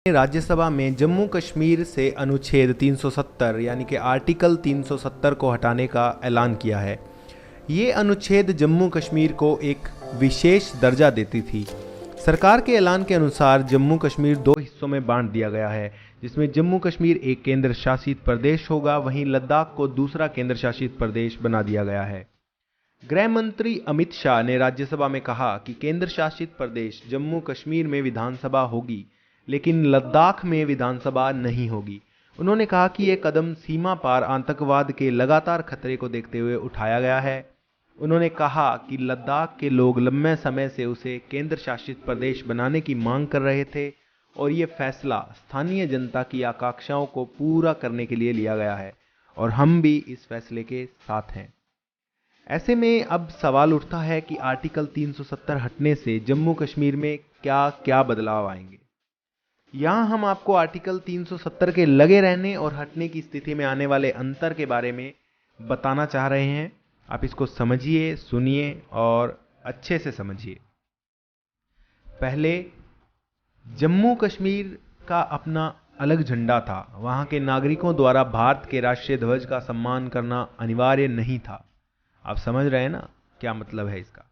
राज्यसभा में जम्मू कश्मीर से अनुच्छेद 370 यानी कि आर्टिकल 370 को हटाने का ऐलान किया है। ये अनुच्छेद जम्मू कश्मीर को एक विशेष दर्जा देती थी। सरकार के ऐलान के अनुसार जम्मू कश्मीर दो हिस्सों में बांट दिया गया है, जिसमें जम्मू कश्मीर एक केंद्र शासित प्रदेश होगा, वहीं लद्दाख को दूसरा केंद्र शासित प्रदेश बना दिया गया है। गृह मंत्री अमित शाह ने राज्यसभा में कहा कि केंद्र शासित प्रदेश जम्मू कश्मीर में विधानसभा होगी, लेकिन लद्दाख में विधानसभा नहीं होगी। उन्होंने कहा कि यह कदम सीमा पार आतंकवाद के लगातार खतरे को देखते हुए उठाया गया है। उन्होंने कहा कि लद्दाख के लोग लंबे समय से उसे केंद्र शासित प्रदेश बनाने की मांग कर रहे थे और ये फैसला स्थानीय जनता की आकांक्षाओं को पूरा करने के लिए लिया गया है और हम भी इस फैसले के साथ हैं। ऐसे में अब सवाल उठता है कि आर्टिकल 370 हटने से जम्मू कश्मीर में क्या क्या बदलाव आएंगे। यहाँ हम आपको आर्टिकल 370 के लगे रहने और हटने की स्थिति में आने वाले अंतर के बारे में बताना चाह रहे हैं। आप इसको समझिए, सुनिए और अच्छे से समझिए। पहले जम्मू कश्मीर का अपना अलग झंडा था। वहाँ के नागरिकों द्वारा भारत के राष्ट्रीय ध्वज का सम्मान करना अनिवार्य नहीं था। आप समझ रहे हैं ना क्या मतलब है इसका।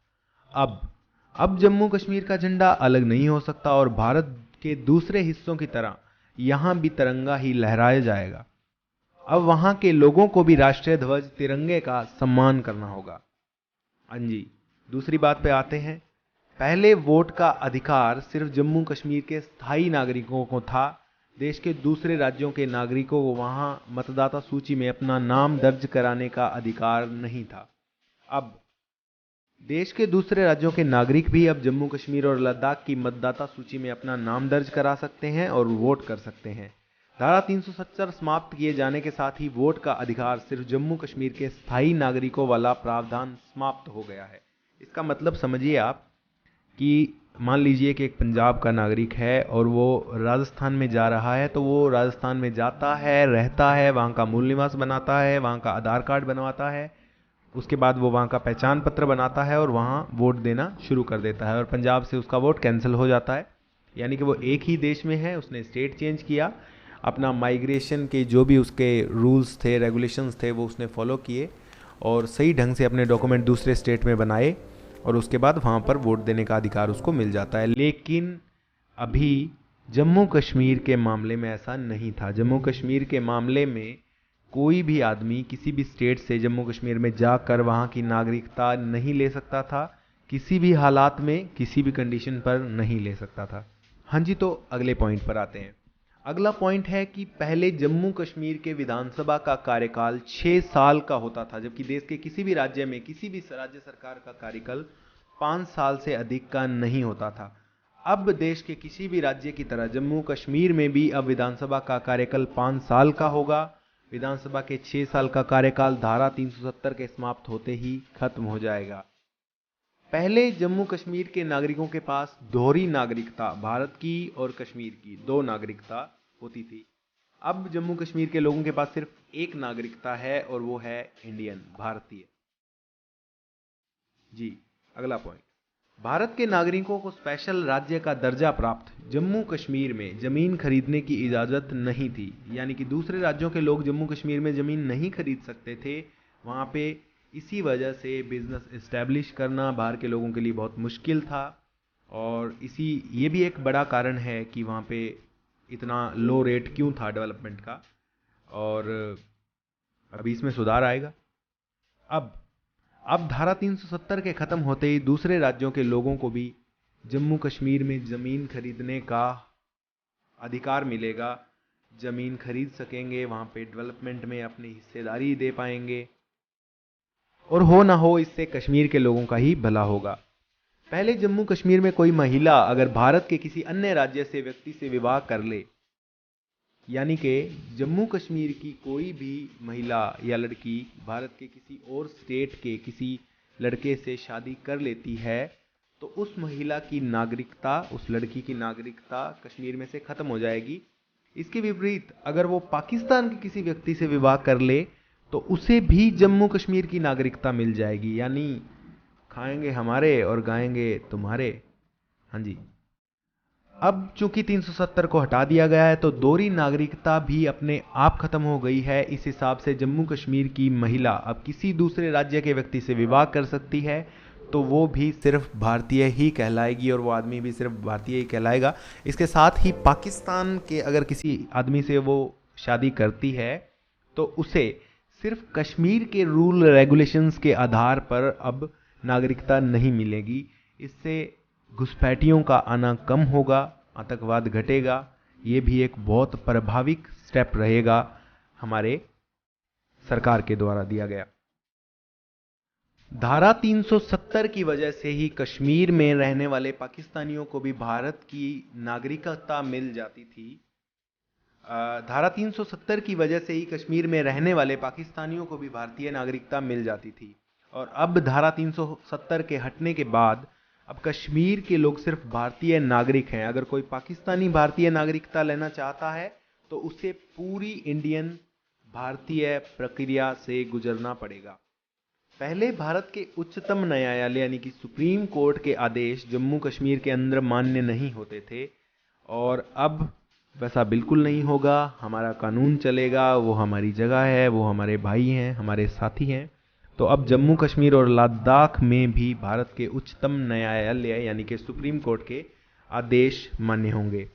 अब जम्मू कश्मीर का झंडा अलग नहीं हो सकता और भारत के दूसरे हिस्सों की तरह यहां भी तिरंगा ही लहराया जाएगा। अब वहां के लोगों को भी राष्ट्रीय ध्वज तिरंगे का सम्मान करना होगा। हाँ जी, दूसरी बात पे आते हैं। पहले वोट का अधिकार सिर्फ जम्मू कश्मीर के स्थायी नागरिकों को था। देश के दूसरे राज्यों के नागरिकों को वहां मतदाता सूची में अपना नाम दर्ज कराने का अधिकार नहीं था। अब देश के दूसरे राज्यों के नागरिक भी अब जम्मू कश्मीर और लद्दाख की मतदाता सूची में अपना नाम दर्ज करा सकते हैं और वोट कर सकते हैं। धारा 370 समाप्त किए जाने के साथ ही वोट का अधिकार सिर्फ जम्मू कश्मीर के स्थायी नागरिकों वाला प्रावधान समाप्त हो गया है। इसका मतलब समझिए आप कि मान लीजिए कि एक पंजाब का नागरिक है और वो राजस्थान में जा रहा है, तो वो राजस्थान में जाता है, रहता है, वहाँ का मूल निवास बनाता है, वहाँ का आधार कार्ड बनवाता है, उसके बाद वो वहाँ का पहचान पत्र बनाता है और वहाँ वोट देना शुरू कर देता है और पंजाब से उसका वोट कैंसिल हो जाता है। यानी कि वो एक ही देश में है, उसने स्टेट चेंज किया, अपना माइग्रेशन के जो भी उसके रूल्स थे, रेगुलेशंस थे, वो उसने फॉलो किए और सही ढंग से अपने डॉक्यूमेंट दूसरे स्टेट में बनाए और उसके बाद वहाँ पर वोट देने का अधिकार उसको मिल जाता है। लेकिन अभी जम्मू कश्मीर के मामले में ऐसा नहीं था। जम्मू कश्मीर के मामले में कोई भी आदमी किसी भी स्टेट से जम्मू कश्मीर में जाकर वहाँ की नागरिकता नहीं ले सकता था, किसी भी हालात में, किसी भी कंडीशन पर नहीं ले सकता था। हाँ जी, तो अगले पॉइंट पर आते हैं। अगला पॉइंट है कि पहले जम्मू कश्मीर के विधानसभा का कार्यकाल 6 साल का होता था, जबकि देश के किसी भी राज्य में किसी भी राज्य सरकार का कार्यकाल 5 साल से अधिक का नहीं होता था। अब देश के किसी भी राज्य की तरह जम्मू कश्मीर में भी अब विधानसभा का कार्यकाल 5 साल का होगा। विधानसभा के 6 साल का कार्यकाल धारा 370 के समाप्त होते ही खत्म हो जाएगा। पहले जम्मू कश्मीर के नागरिकों के पास दोहरी नागरिकता, भारत की और कश्मीर की 2 नागरिकता होती थी। अब जम्मू कश्मीर के लोगों के पास सिर्फ एक नागरिकता है और वो है इंडियन, भारतीय। जी, अगला पॉइंट। भारत के नागरिकों को स्पेशल राज्य का दर्जा प्राप्त जम्मू कश्मीर में जमीन खरीदने की इजाज़त नहीं थी। यानी कि दूसरे राज्यों के लोग जम्मू कश्मीर में ज़मीन नहीं खरीद सकते थे वहाँ पे। इसी वजह से बिजनेस इस्टेब्लिश करना बाहर के लोगों के लिए बहुत मुश्किल था और ये भी एक बड़ा कारण है कि वहाँ पे इतना लो रेट क्यों था डेवलपमेंट का, और अभी इसमें सुधार आएगा। अब धारा 370 के खत्म होते ही दूसरे राज्यों के लोगों को भी जम्मू कश्मीर में ज़मीन खरीदने का अधिकार मिलेगा। ज़मीन खरीद सकेंगे, वहाँ पे डेवलपमेंट में अपनी हिस्सेदारी दे पाएंगे और हो ना हो इससे कश्मीर के लोगों का ही भला होगा। पहले जम्मू कश्मीर में कोई महिला अगर भारत के किसी अन्य राज्य से व्यक्ति से विवाह कर ले, यानी कि जम्मू कश्मीर की कोई भी महिला या लड़की भारत के किसी और स्टेट के किसी लड़के से शादी कर लेती है, तो उस महिला की नागरिकता, उस लड़की की नागरिकता कश्मीर में से खत्म हो जाएगी। इसके विपरीत अगर वो पाकिस्तान के किसी व्यक्ति से विवाह कर ले तो उसे भी जम्मू कश्मीर की नागरिकता मिल जाएगी। यानी खाएंगे हमारे और गाएंगे तुम्हारे। हाँ जी। अब चूंकि 370 को हटा दिया गया है तो दोहरी नागरिकता भी अपने आप खत्म हो गई है। इस हिसाब से जम्मू कश्मीर की महिला अब किसी दूसरे राज्य के व्यक्ति से विवाह कर सकती है, तो वो भी सिर्फ भारतीय ही कहलाएगी और वो आदमी भी सिर्फ भारतीय ही कहलाएगा। इसके साथ ही पाकिस्तान के अगर किसी आदमी से वो शादी करती है तो उसे सिर्फ कश्मीर के रूल रेगुलेशंस के आधार पर अब नागरिकता नहीं मिलेगी। इससे घुसपैठियों का आना कम होगा, आतंकवाद घटेगा। ये भी एक बहुत प्रभावी स्टेप रहेगा हमारे सरकार के द्वारा दिया गया। धारा 370 की वजह से ही कश्मीर में रहने वाले पाकिस्तानियों को भी भारत की नागरिकता मिल जाती थी। धारा 370 की वजह से ही कश्मीर में रहने वाले पाकिस्तानियों को भी भारतीय नागरिकता मिल जाती थी। और अब धारा 370 के हटने के बाद अब कश्मीर के लोग सिर्फ भारतीय नागरिक हैं। अगर कोई पाकिस्तानी भारतीय नागरिकता लेना चाहता है तो उसे पूरी इंडियन भारतीय प्रक्रिया से गुजरना पड़ेगा। पहले भारत के उच्चतम न्यायालय यानी कि सुप्रीम कोर्ट के आदेश जम्मू कश्मीर के अंदर मान्य नहीं होते थे, और अब वैसा बिल्कुल नहीं होगा। हमारा कानून चलेगा, वो हमारी जगह है, वो हमारे भाई हैं, हमारे साथी हैं। तो अब जम्मू कश्मीर और लद्दाख में भी भारत के उच्चतम न्यायालय यानी कि सुप्रीम कोर्ट के आदेश मान्य होंगे।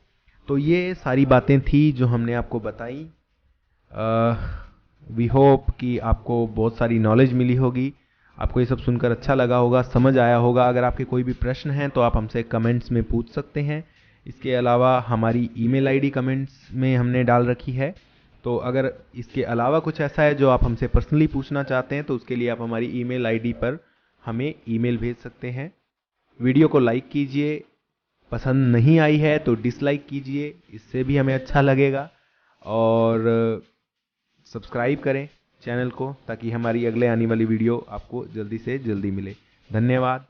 तो ये सारी बातें थी जो हमने आपको बताई। वी होप कि आपको बहुत सारी नॉलेज मिली होगी, आपको ये सब सुनकर अच्छा लगा होगा, समझ आया होगा। अगर आपके कोई भी प्रश्न हैं तो आप हमसे कमेंट्स में पूछ सकते हैं। इसके अलावा हमारी ईमेल आईडी कमेंट्स में हमने डाल रखी है। तो अगर इसके अलावा कुछ ऐसा है जो आप हमसे पर्सनली पूछना चाहते हैं तो उसके लिए आप हमारी ईमेल आईडी पर हमें ईमेल भेज सकते हैं। वीडियो को लाइक कीजिए, पसंद नहीं आई है तो डिसलाइक कीजिए, इससे भी हमें अच्छा लगेगा। और सब्सक्राइब करें चैनल को ताकि हमारी अगले आने वाली वीडियो आपको जल्दी से जल्दी मिले। धन्यवाद।